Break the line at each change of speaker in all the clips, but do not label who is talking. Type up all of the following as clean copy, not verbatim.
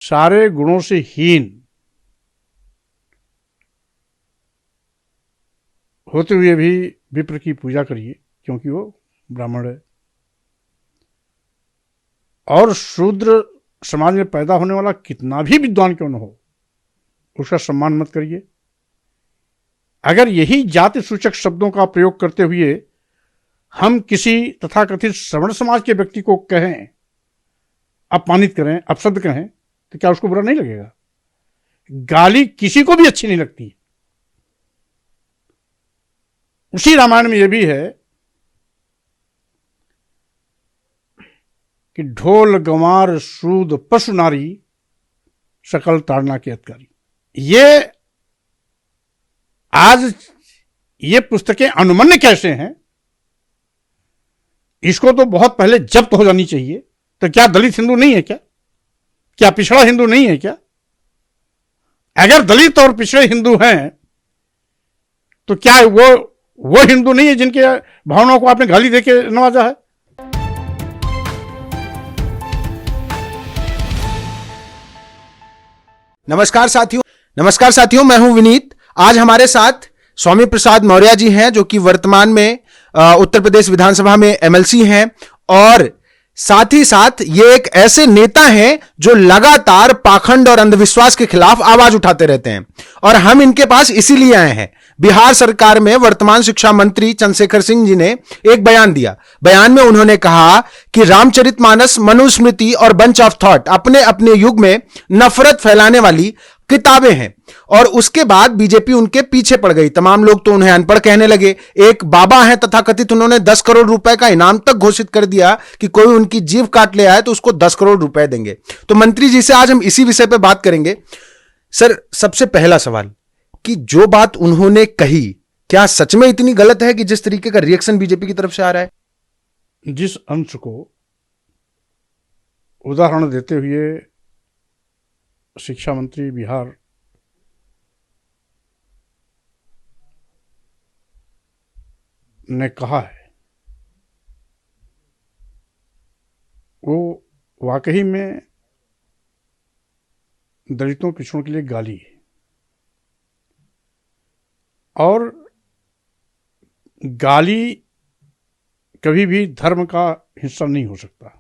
सारे गुणों से हीन होते हुए भी विप्र की पूजा करिए क्योंकि वो ब्राह्मण है। और शूद्र समाज में पैदा होने वाला कितना भी विद्वान क्यों न हो उसका सम्मान मत करिए। अगर यही जाति सूचक शब्दों का प्रयोग करते हुए हम किसी तथाकथित श्रवण समाज के व्यक्ति को कहें, अपमानित करें, अपशब्द कहें, तो क्या उसको बुरा नहीं लगेगा? गाली किसी को भी अच्छी नहीं लगती। उसी रामायण में यह भी है कि ढोल गंवार सूद पशु नारी सकल ताड़ना के अधिकारी। ये आज ये पुस्तकें अनुमन्य कैसे हैं, इसको तो बहुत पहले जब्त हो जानी चाहिए। तो क्या दलित हिंदू नहीं है क्या? क्या पिछड़ा हिंदू नहीं है क्या? अगर दलित और पिछड़े हिंदू हैं तो क्या वो हिंदू नहीं है जिनके भावनाओं को आपने गाली देके नवाजा है?
नमस्कार साथियों, मैं हूं विनीत। आज हमारे साथ स्वामी प्रसाद मौर्य जी हैं जो कि वर्तमान में उत्तर प्रदेश विधानसभा में एमएलसी हैं और साथ ही साथ ये एक ऐसे नेता हैं जो लगातार पाखंड और अंधविश्वास के खिलाफ आवाज उठाते रहते हैं। और हम इनके पास इसीलिए आए हैं। बिहार सरकार में वर्तमान शिक्षा मंत्री चंद्रशेखर सिंह जी ने एक बयान दिया। बयान में उन्होंने कहा कि रामचरितमानस, मनुस्मृति और बंच ऑफ थॉट अपने अपने युग में नफरत फैलाने वाली किताबें हैं। और उसके बाद बीजेपी उनके पीछे पड़ गई। तमाम लोग तो उन्हें अनपढ़ कहने लगे। एक बाबा हैं तथाकथित, उन्होंने 10 करोड़ रुपए का इनाम तक घोषित कर दिया कि कोई उनकी जीभ काट ले आए तो उसको 10 करोड़ रुपए देंगे। तो मंत्री जी से आज हम इसी विषय पर बात करेंगे। सर, सबसे पहला सवाल कि जो बात उन्होंने कही, क्या सच में इतनी गलत है कि जिस तरीके का रिएक्शन बीजेपी की तरफ से आ रहा है?
जिस अंश को उदाहरण देते हुए शिक्षा मंत्री बिहार ने कहा है वो वाकई में दलितों पिछड़ों के लिए गाली है। और गाली कभी भी धर्म का हिस्सा नहीं हो सकता।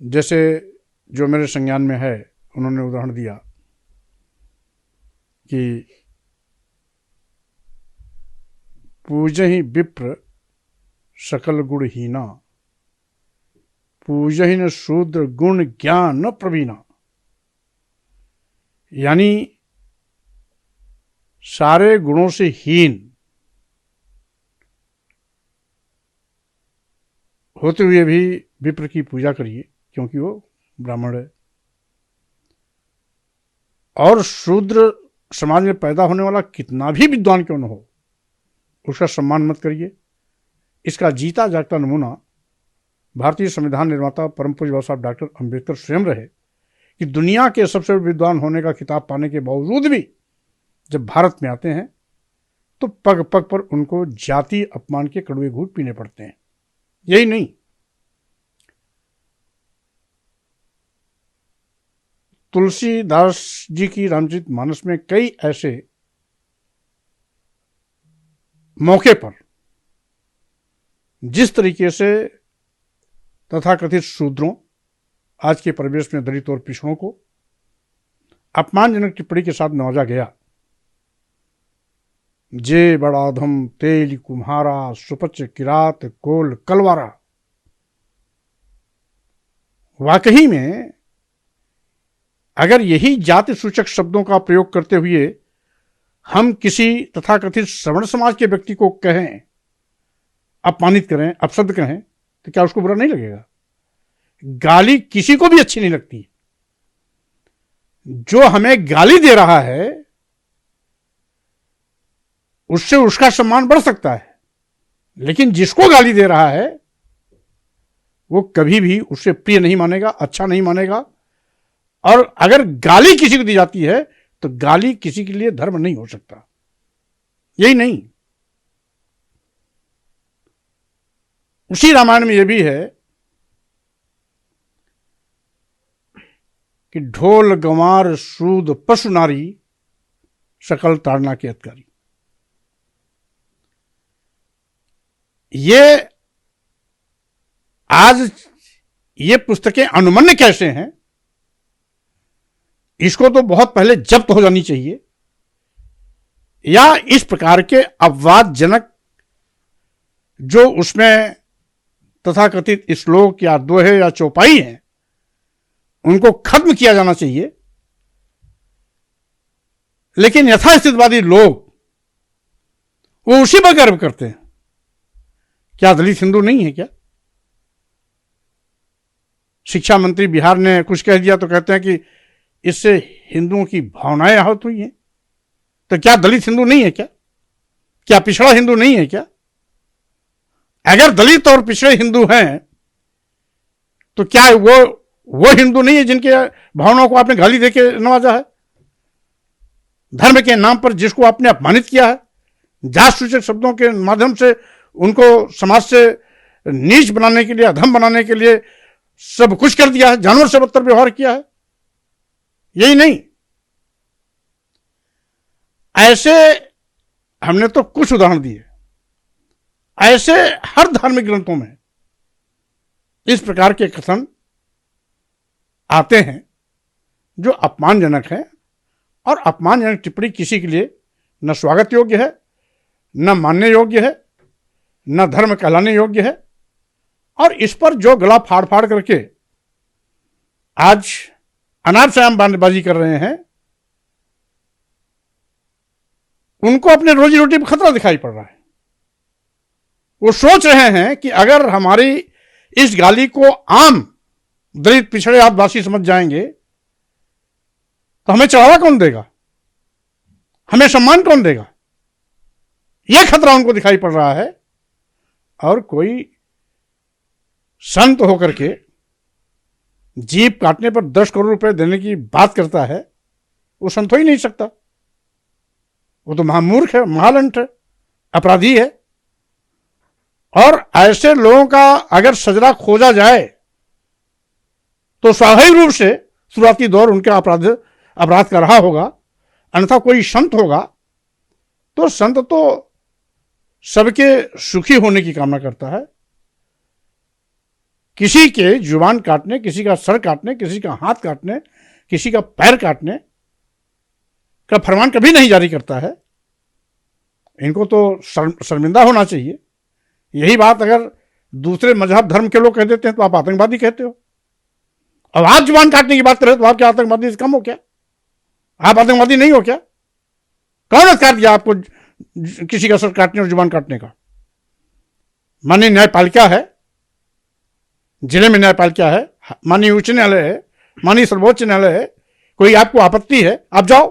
जैसे जो मेरे संज्ञान में है, उन्होंने उदाहरण दिया कि पूजहि विप्र सकल गुणहीना, पूजहि न शूद्र गुण ज्ञान न प्रवीणा। यानी सारे गुणों से हीन होते हुए भी विप्र की पूजा करिए क्योंकि वो ब्राह्मण है। और शूद्र समाज में पैदा होने वाला कितना भी विद्वान क्यों न हो उसका सम्मान मत करिए। इसका जीता जागता नमूना भारतीय संविधान निर्माता परम पूज्य बाबा साहब डॉक्टर अंबेडकर स्वयं रहे कि दुनिया के सबसे विद्वान होने का खिताब पाने के बावजूद भी जब भारत में आते हैं तो पग पग पर उनको जाति अपमान के कड़वे घूंट पीने पड़ते हैं। यही नहीं, तुलसीदास जी की रामचरितमानस में कई ऐसे मौके पर जिस तरीके से तथाकथित शूद्रों, आज के परिवेश में दलित और पिछड़ों को अपमानजनक टिप्पणी के साथ नवाजा गया। जे बड़ा धम तेल कुम्हारा, सुपच किरात कोल कलवारा। वाकई में अगर यही जाति सूचक शब्दों का प्रयोग करते हुए हम किसी तथाकथित श्रवण समाज के व्यक्ति को कहें, अपमानित करें, अपशब्द कहें, तो क्या उसको बुरा नहीं लगेगा? गाली किसी को भी अच्छी नहीं लगती। जो हमें गाली दे रहा है उससे उसका सम्मान बढ़ सकता है, लेकिन जिसको गाली दे रहा है वो कभी भी उससे प्रिय नहीं मानेगा, अच्छा नहीं मानेगा। और अगर गाली किसी को दी जाती है तो गाली किसी के लिए धर्म नहीं हो सकता। यही नहीं, उसी रामायण में यह भी है कि ढोल गंवार सूद पशु नारी सकल ताड़ना के अधिकारी। ये आज ये पुस्तकें अनुमन्य कैसे हैं, इसको तो बहुत पहले जब्त हो जानी चाहिए, या इस प्रकार के अपवादजनक जो उसमें तथाकथित श्लोक या दोहे या चौपाई हैं उनको खत्म किया जाना चाहिए। लेकिन यथास्थितवादी लोग वो उसी पर गर्व करते हैं। क्या दलित हिंदू नहीं है क्या? शिक्षा मंत्री बिहार ने कुछ कह दिया तो कहते हैं कि इससे हिंदुओं की भावनाएं आहत हुई हैं। तो क्या दलित हिंदू नहीं है क्या? क्या पिछड़ा हिंदू नहीं है क्या? अगर दलित और पिछड़े हिंदू हैं तो क्या वो हिंदू नहीं है जिनके भावनाओं को आपने गाली देके नवाजा है? धर्म के नाम पर जिसको आपने अपमानित किया है, जात सूचक शब्दों के माध्यम से उनको समाज से नीच बनाने के लिए, अधम बनाने के लिए सब कुछ कर दिया है, जानवर से बदतर व्यवहार किया है। यही नहीं, ऐसे हमने तो कुछ उदाहरण दिए, ऐसे हर धार्मिक ग्रंथों में इस प्रकार के कथन आते हैं जो अपमानजनक है, और अपमानजनक टिप्पणी किसी के लिए न स्वागत योग्य है, न मानने योग्य है, न धर्म कहलाने योग्य है। और इस पर जो गला फाड़ फाड़ करके आज अनाप शनाप बयानबाजी कर रहे हैं, उनको अपने रोजी रोटी पर खतरा दिखाई पड़ रहा है। वो सोच रहे हैं कि अगर हमारी इस गाली को आम दलित पिछड़े आदिवासी समझ जाएंगे तो हमें चढ़ावा कौन देगा, हमें सम्मान कौन देगा? यह खतरा उनको दिखाई पड़ रहा है। और कोई संत होकर के जीप काटने पर 10 करोड़ रुपए देने की बात करता है, वो संत हो ही नहीं सकता। वो तो महामूर्ख है, महालंठ है, अपराधी है। और ऐसे लोगों का अगर सजरा खोजा जाए तो स्वाभाविक रूप से शुरुआती दौर उनके अपराध का रहा होगा। अन्यथा कोई संत होगा तो संत तो सबके सुखी होने की कामना करता है। किसी के जुबान काटने, किसी का सर काटने, किसी का हाथ काटने, किसी का पैर काटने का फरमान कभी नहीं जारी करता है। इनको तो शर्मिंदा होना चाहिए। यही बात अगर दूसरे मजहब धर्म के लोग कह देते हैं तो आप आतंकवादी कहते हो। अब आप जुबान काटने की बात करें तो आप क्या आतंकवादी से कम हो क्या? आप आतंकवादी नहीं हो क्या? कौन अधिकार दिया आपको किसी का सर काटने और जुबान काटने का? माननीय न्यायपालिका है, जिले में न्यायपालिका है, माननीय उच्च न्यायालय है, माननीय सर्वोच्च न्यायालय है। कोई आपको आपत्ति है, आप जाओ।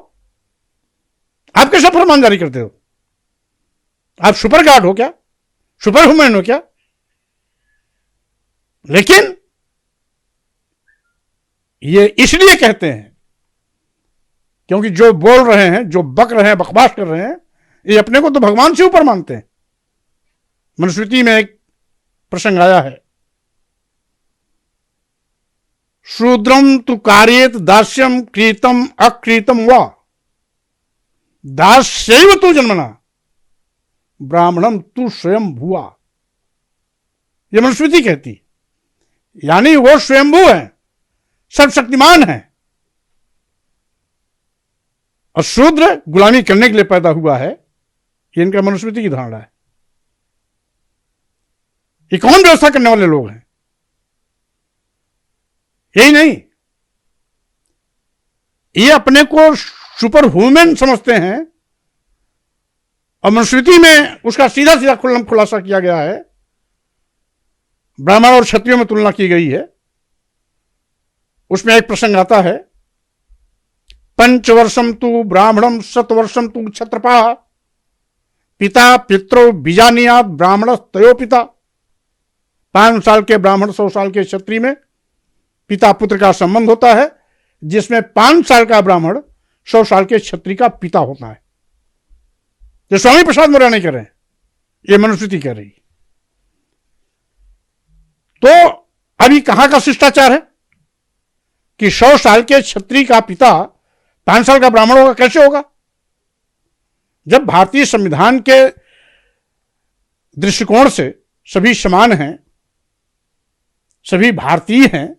आप कैसे फरमान जारी करते हो? आप सुपर गार्ड हो क्या? सुपर वुमेन हो क्या? लेकिन ये इसलिए कहते हैं क्योंकि जो बोल रहे हैं, जो बक रहे हैं, बकवास कर रहे हैं, ये अपने को तो भगवान से ऊपर मानते हैं। मनुस्मृति में एक प्रसंग आया है, शूद्रम तु कार्येत दास्यम क्रीतम अक्रीतम वा दास्यैव तु जन्मना ब्राह्मणम तु स्वयं भुआ। यह मनुस्मृति कहती, यानी वो स्वयंभू है, सर्वशक्तिमान है, और शूद्र गुलामी करने के लिए पैदा हुआ है। ये इनका मनुस्मृति की धारणा है। ये कौन व्यवस्था करने वाले लोग हैं? यही नहीं, ये अपने को सुपर ह्यूमन समझते हैं, और मनुस्मृति में उसका सीधा सीधा खुलासा किया गया है। ब्राह्मण और क्षत्रियों में तुलना की गई है। उसमें एक प्रसंग आता है, पंचवर्षम तु ब्राह्मणम शतवर्षम तु क्षत्रपा पिता पित्रो बीजानियात ब्राह्मण तयो पिता। 5 साल के ब्राह्मण 100 साल के क्षत्रिय में पिता पुत्र का संबंध होता है, जिसमें 5 साल का ब्राह्मण 100 साल के क्षत्रिय का पिता होता है। जो स्वामी प्रसाद मौर्य नहीं कह रहे हैं, ये मनुस्मृति कह रही। तो अभी कहां का शिष्टाचार है? कि 100 साल के क्षत्रिय का पिता 5 साल का ब्राह्मण होगा? कैसे होगा? जब भारतीय संविधान के दृष्टिकोण से सभी समान हैं, सभी भारतीय हैं,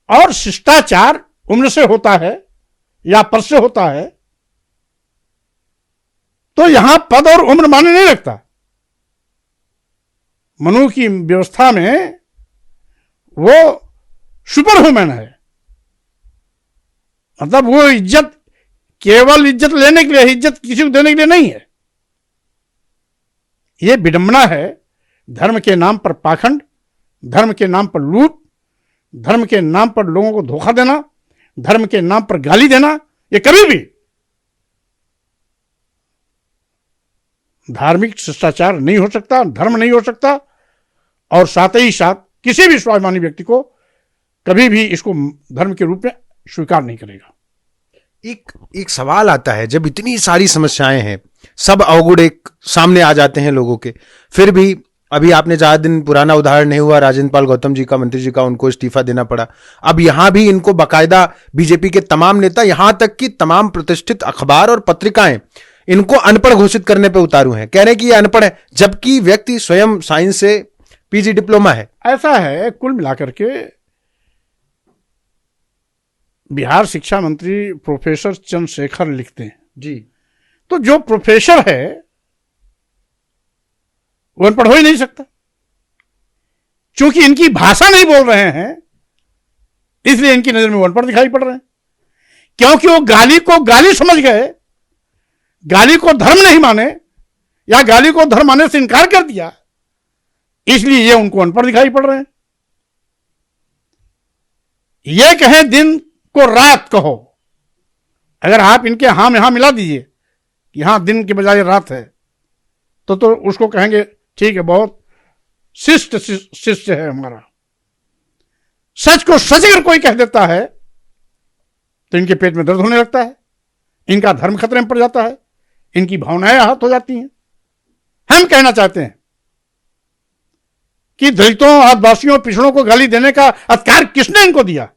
और शिष्टाचार उम्र से होता है या पद से होता है, तो यहां पद और उम्र माने नहीं रखता। मनु की व्यवस्था में वो सुपर ह्यूमन है, मतलब वो इज्जत केवल इज्जत लेने के लिए, इज्जत किसी को देने के लिए नहीं है। ये विडंबना है। धर्म के नाम पर पाखंड, धर्म के नाम पर लूट, धर्म के नाम पर लोगों को धोखा देना, धर्म के नाम पर गाली देना, ये कभी भी धार्मिक शिष्टाचार नहीं हो सकता, धर्म नहीं हो सकता, और साथ ही साथ किसी भी स्वाभिमानी व्यक्ति को कभी भी इसको धर्म के रूप में स्वीकार नहीं करेगा।
एक सवाल आता है, जब इतनी सारी समस्याएं हैं, सब अवगुण एक सामने आ जाते हैं लोगों के, फिर भी अभी आपने ज्यादा दिन पुराना उदाहरण नहीं हुआ, राजेंद्र पाल गौतम जी का, मंत्री जी का, उनको इस्तीफा देना पड़ा। अब यहां भी इनको बाकायदा बीजेपी के तमाम नेता, यहां तक कि तमाम प्रतिष्ठित अखबार और पत्रिकाएं इनको अनपढ़ घोषित करने पे उतारू हैं, कह रहे हैं कि ये अनपढ़ है, जबकि व्यक्ति स्वयं साइंस से पीजी डिप्लोमा है।
ऐसा है, कुल मिलाकर के बिहार शिक्षा मंत्री प्रोफेसर चंद्रशेखर लिखते हैं
जी,
तो जो प्रोफेसर है वो अनपढ़ हो ही नहीं सकता, क्योंकि इनकी भाषा नहीं बोल रहे हैं, इसलिए इनकी नजर में वो अनपढ़ दिखाई पड़ रहे हैं। क्योंकि वो गाली को गाली समझ गए, गाली को धर्म नहीं माने, या गाली को धर्म मानने से इनकार कर दिया, इसलिए ये उनको अनपढ़ दिखाई पड़ रहे हैं। ये कहें दिन को रात कहो, अगर आप इनके हां में हां मिला दीजिए कि हां दिन के बजाय रात है, तो उसको कहेंगे ठीक है, बहुत शिष्ट शिष्य है हमारा। सच को सच अगर कोई कह देता है तो इनके पेट में दर्द होने लगता है, इनका धर्म खतरे में पड़ जाता है, इनकी भावनाएं आहत हो जाती हैं। हम कहना चाहते हैं कि दलितों, आदिवासियों, पिछड़ों को गाली देने का अधिकार किसने इनको दिया?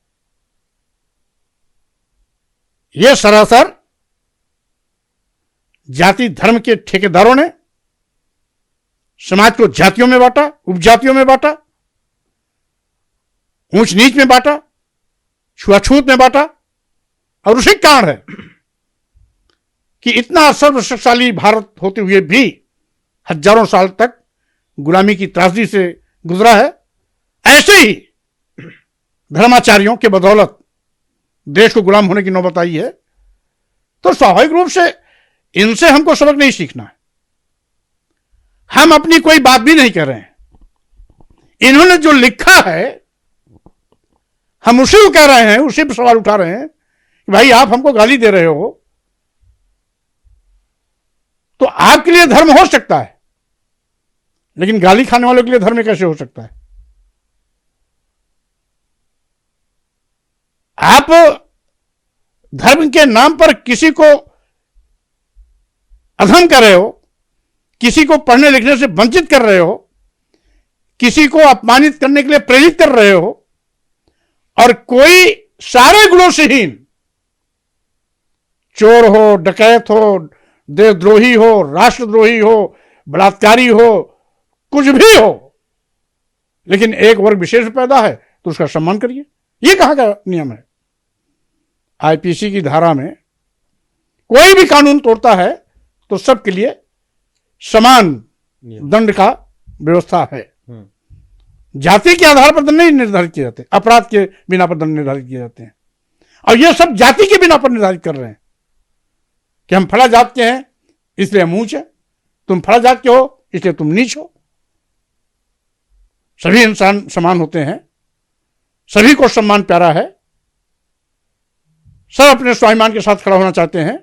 यह सरासर जाति धर्म के ठेकेदारों ने समाज को जातियों में बांटा, उपजातियों में बांटा, ऊंच नीच में बांटा, छुआछूत में बांटा, और उसी कारण है कि इतना सर्वशक्तिशाली भारत होते हुए भी हजारों साल तक गुलामी की त्रासदी से गुजरा है। ऐसे ही धर्माचार्यों के बदौलत देश को गुलाम होने की नौबत आई है। तो स्वाभाविक रूप से इनसे हमको सबक नहीं सीखना है। हम अपनी कोई बात भी नहीं कर रहे हैं, इन्होंने जो लिखा है हम उसी को कह रहे हैं, उसी पर सवाल उठा रहे हैं कि भाई आप हमको गाली दे रहे हो, तो आपके लिए धर्म हो सकता है, लेकिन गाली खाने वालों के लिए धर्म कैसे हो सकता है? आप धर्म के नाम पर किसी को अधम कर रहे हो, किसी को पढ़ने लिखने से वंचित कर रहे हो, किसी को अपमानित करने के लिए प्रेरित कर रहे हो, और कोई सारे गुणों से हीन, चोर हो, डकैत हो, देशद्रोही हो, राष्ट्रद्रोही हो, बलात्कारी हो, कुछ भी हो, लेकिन एक वर्ग विशेष पैदा है तो उसका सम्मान करिए। यह कहां का नियम है? आईपीसी की धारा में कोई भी कानून तोड़ता है तो सबके लिए समान दंड का व्यवस्था है। जाति के आधार पर दंड नहीं निर्धारित किए जाते, अपराध के बिना पर दंड निर्धारित किए जाते हैं, और ये सब जाति के बिना पर निर्धारित कर रहे हैं कि हम फला जात के हैं इसलिए हम ऊंच है, तुम फला जात के हो इसलिए तुम नीच हो। सभी इंसान समान होते हैं, सभी को सम्मान प्यारा है, सब अपने स्वाभिमान के साथ खड़ा होना चाहते हैं।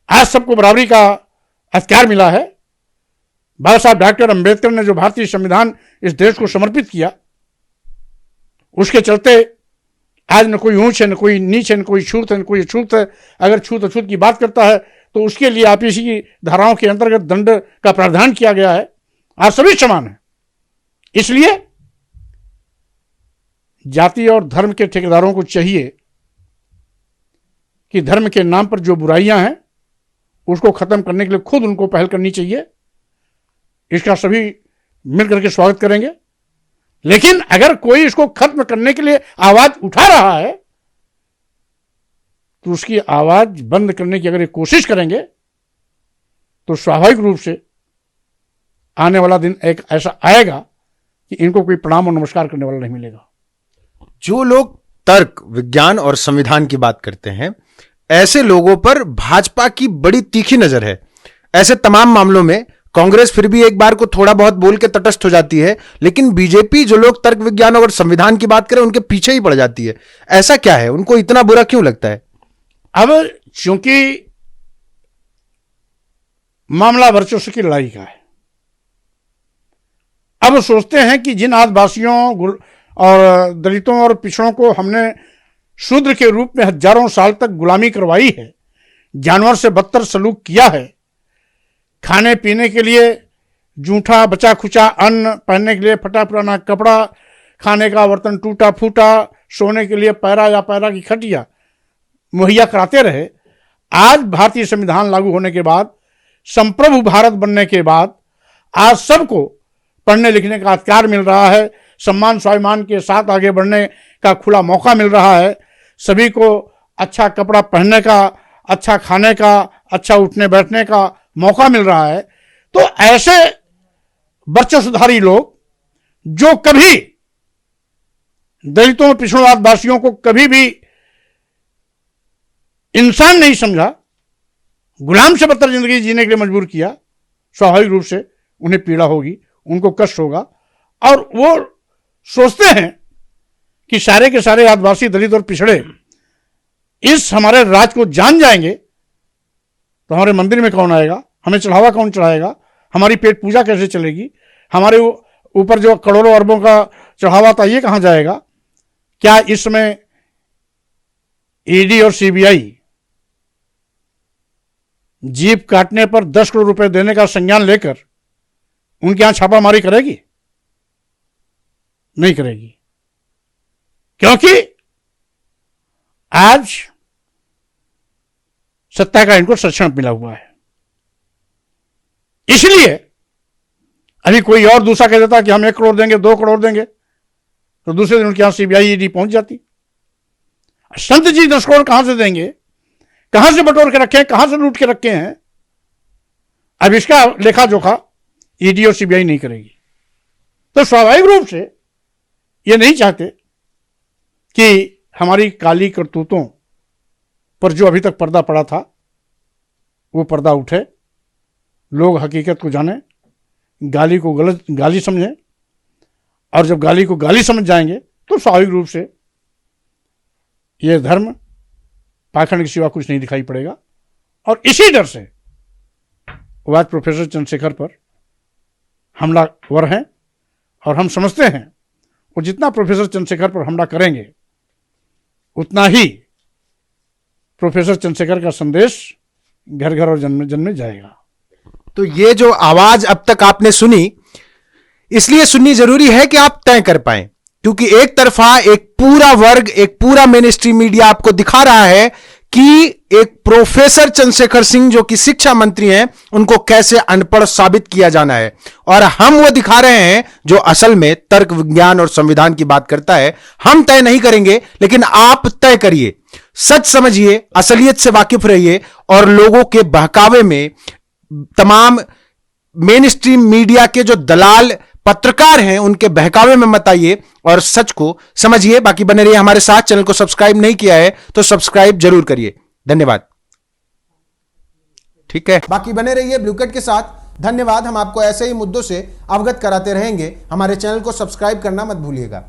आज सबको बराबरी का अधिकार मिला है। बाबा साहब डॉक्टर अंबेडकर ने जो भारतीय संविधान इस देश को समर्पित किया, उसके चलते आज न कोई ऊंच है, न कोई नीच है, न कोई छूत है, न कोई अछूत है। अगर छूत अछूत की बात करता है तो उसके लिए आईपीसी की धाराओं के अंतर्गत दंड का प्रावधान किया गया है। आज सभी समान है। इसलिए जाति और धर्म के ठेकेदारों को चाहिए कि धर्म के नाम पर जो बुराइयां हैं उसको खत्म करने के लिए खुद उनको पहल करनी चाहिए। इसका सभी मिलकर के स्वागत करेंगे। लेकिन अगर कोई इसको खत्म करने के लिए आवाज उठा रहा है तो उसकी आवाज बंद करने की अगर ये कोशिश करेंगे तो स्वाभाविक रूप से आने वाला दिन एक ऐसा आएगा कि इनको कोई प्रणाम और नमस्कार करने वाला नहीं मिलेगा।
जो लोग तर्क, विज्ञान और संविधान की बात करते हैं, ऐसे लोगों पर भाजपा की बड़ी तीखी नजर है। ऐसे तमाम मामलों में कांग्रेस फिर भी एक बार को थोड़ा बहुत बोल के तटस्थ हो जाती है, लेकिन बीजेपी जो लोग तर्क, विज्ञान और संविधान की बात करें उनके पीछे ही पड़ जाती है। ऐसा क्या है, उनको इतना बुरा क्यों लगता है?
अब चूंकि मामला वर्चस्व की लड़ाई का है, अब सोचते हैं कि जिन आदिवासियों और दलितों और पिछड़ों को हमने शूद्र के रूप में हजारों साल तक गुलामी करवाई है, जानवर से बदतर सलूक किया है, खाने पीने के लिए जूठा बचा खुचा अन्न, पहनने के लिए फटा पुराना कपड़ा, खाने का बर्तन टूटा फूटा, सोने के लिए पैरा या पैरा की खटिया मुहैया कराते रहे। आज भारतीय संविधान लागू होने के बाद, संप्रभु भारत बनने के बाद आज सबको पढ़ने लिखने का अधिकार मिल रहा है, सम्मान स्वाभिमान के साथ आगे बढ़ने का खुला मौका मिल रहा है, सभी को अच्छा कपड़ा पहनने का, अच्छा खाने का, अच्छा उठने बैठने का मौका मिल रहा है। तो ऐसे वर्चस्वधारी लोग जो कभी दलितों पिछड़ों आदिवासियों को कभी भी इंसान नहीं समझा, गुलाम से बदतर जिंदगी जीने के लिए मजबूर किया, स्वाभाविक रूप से उन्हें पीड़ा होगी, उनको कष्ट होगा। और वो सोचते हैं कि सारे के सारे आदिवासी, दलित और पिछड़े इस हमारे राज को जान जाएंगे तो हमारे मंदिर में कौन आएगा, हमें चढ़ावा कौन चढ़ाएगा, हमारी पेट पूजा कैसे चलेगी, हमारे ऊपर जो करोड़ों अरबों का चढ़ावा था ये कहां जाएगा। क्या इस समय ईडी और सीबीआई जीप काटने पर 10 करोड़ रुपए देने का संज्ञान लेकर उनके यहां छापामारी करेगी? नहीं करेगी, क्योंकि आज सत्ता का इनको संरक्षण मिला हुआ है। इसलिए अभी कोई और दूसरा कह देता कि हम 1 करोड़ देंगे, 2 करोड़ देंगे, तो दूसरे दिन उनके यहां सीबीआई ईडी पहुंच जाती। संत जी 10 करोड़ कहां से देंगे, कहां से बटोर के रखे हैं, कहां से लूट के रखे हैं? अब इसका लेखा जोखा ईडी और सीबीआई नहीं करेगी। तो स्वाभाविक रूप से ये नहीं चाहते कि हमारी काली करतूतों पर जो अभी तक पर्दा पड़ा था वो पर्दा उठे, लोग हकीकत को जाने, गाली को गलत गाली समझें, और जब गाली को गाली समझ जाएंगे तो स्वाभाविक रूप से यह धर्म पाखंड के सिवा कुछ नहीं दिखाई पड़ेगा। और इसी डर से वो आज प्रोफेसर चंद्रशेखर पर हमलावर हैं, और हम समझते हैं वो जितना प्रोफेसर चंद्रशेखर पर हमला करेंगे उतना ही प्रोफेसर चंद्रशेखर का संदेश घर घर और जन जन में जाएगा।
तो ये जो आवाज अब तक आपने सुनी, इसलिए सुननी जरूरी है कि आप तय कर पाएं, क्योंकि एक तरफा एक पूरा वर्ग, एक पूरा मेन स्ट्रीम मीडिया आपको दिखा रहा है कि एक प्रोफेसर चंद्रशेखर सिंह जो कि शिक्षा मंत्री हैं, उनको कैसे अनपढ़ साबित किया जाना है, और हम वो दिखा रहे हैं जो असल में तर्क, विज्ञान और संविधान की बात करता है। हम तय नहीं करेंगे, लेकिन आप तय करिए, सच समझिए, असलियत से वाकिफ रहिए, और लोगों के बहकावे में, तमाम मेन स्ट्रीम मीडिया के जो दलाल पत्रकार हैं उनके बहकावे में मत आइए और सच को समझिए। बाकी बने रहिए हमारे साथ। चैनल को सब्सक्राइब नहीं किया है तो सब्सक्राइब जरूर करिए। धन्यवाद। ठीक है, बाकी बने रहिए ब्लूकट के साथ। धन्यवाद। हम आपको ऐसे ही मुद्दों से अवगत कराते रहेंगे। हमारे चैनल को सब्सक्राइब करना मत भूलिएगा।